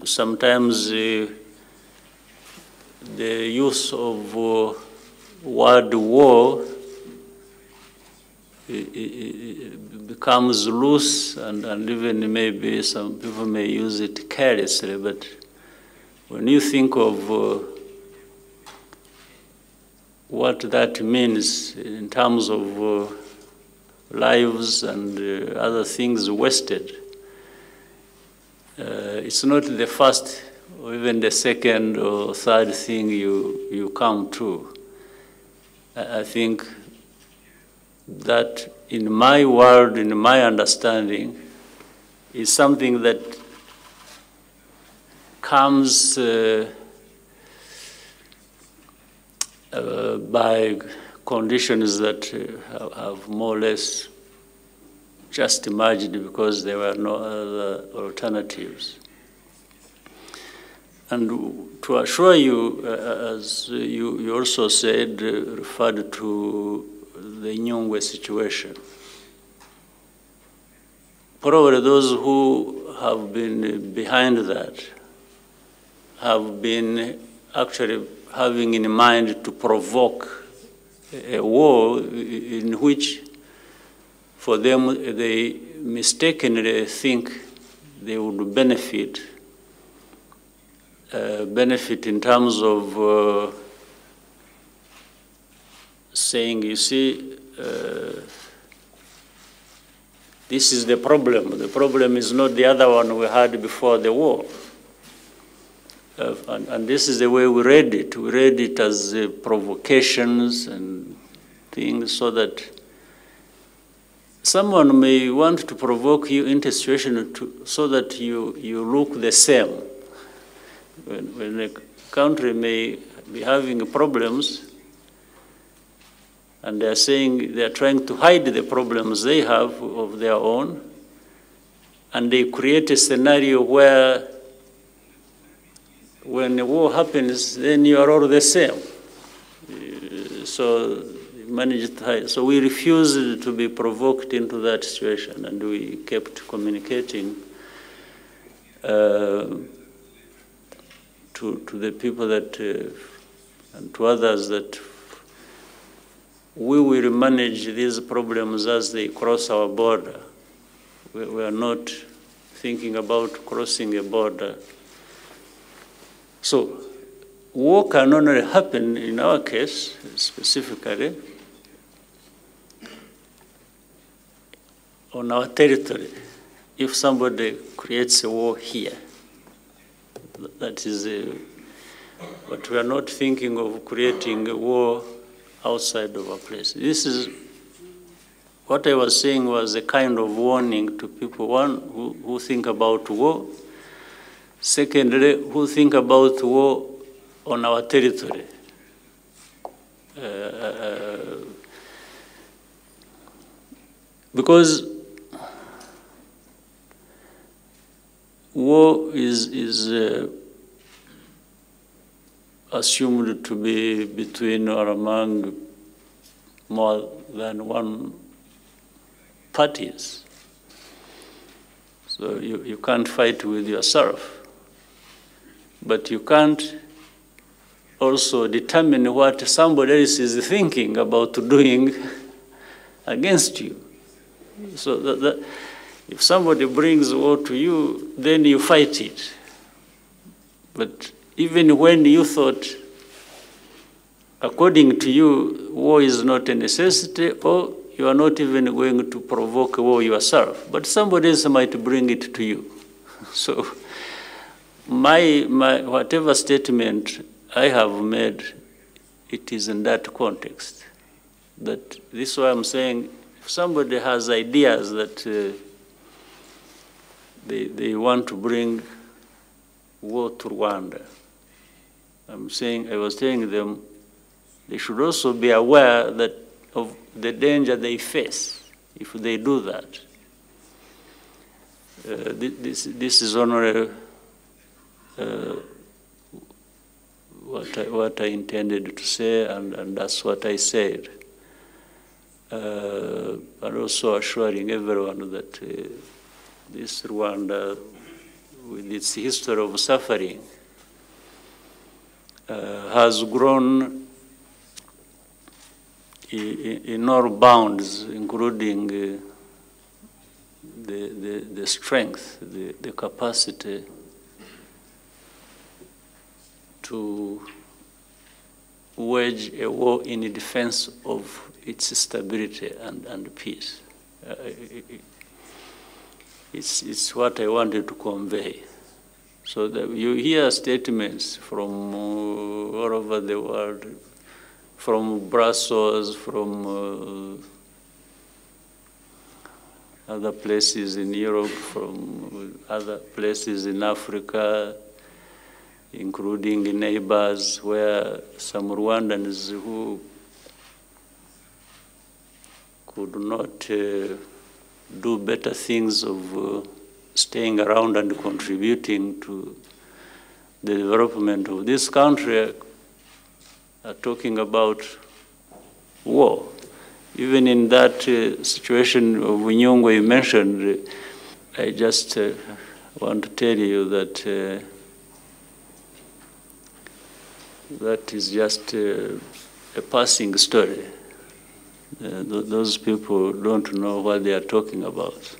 sometimes the use of word war becomes loose, and even maybe some people may use it carelessly, but when you think of what that means in terms of lives and other things wasted, it's not the first or even the second or third thing you come to. I think that in my world, in my understanding, is something that comes by conditions that have more or less just emerged because there were no other alternatives. And to assure you, as you also said, referred to the Nyungwe situation. Probably those who have been behind that have been actually having in mind to provoke a war in which, for them, they mistakenly think they would benefit in terms of saying, you see, this is the problem. The problem is not the other one we had before the war. And this is the way we read it. We read it as provocations and things so that someone may want to provoke you into a situation so that you look the same. When a country may be having problems, and they're saying they're trying to hide the problems they have of their own, and they create a scenario where when a war happens, then you are all the same. So manage to hide. So we refused to be provoked into that situation, and we kept communicating to the people that, and to others, that we will manage these problems as they cross our border. We are not thinking about crossing a border. So war can only happen, in our case specifically, on our territory, if somebody creates a war here. That is, but we are not thinking of creating a war outside of our place. This is what I was saying was a kind of warning to people, one, who think about war, secondly, who think about war on our territory. Because war is assumed to be between or among more than one parties. So you can't fight with yourself. But you can't also determine what somebody else is thinking about doing against you. So if somebody brings war to you, then you fight it. But even when you thought, according to you, war is not a necessity, or you are not even going to provoke a war yourself, but somebody else might bring it to you. So my whatever statement I have made, it is in that context. That this is why I'm saying, if somebody has ideas that they want to bring war to Rwanda, I was telling them, they should also be aware that of the danger they face if they do that. This is only what I intended to say, and that's what I said. And also assuring everyone that this Rwanda with its history of suffering, has grown in all bounds, including the strength, the capacity to wage a war in defense of its stability and peace. It's what I wanted to convey. So that you hear statements from all over the world, from Brussels, from other places in Europe, from other places in Africa, including neighbors, where some Rwandans who could not do better things of staying around and contributing to the development of this country are talking about war. Even in that situation of Nyungwe you mentioned, I just want to tell you that that is just a passing story. Those people don't know what they are talking about.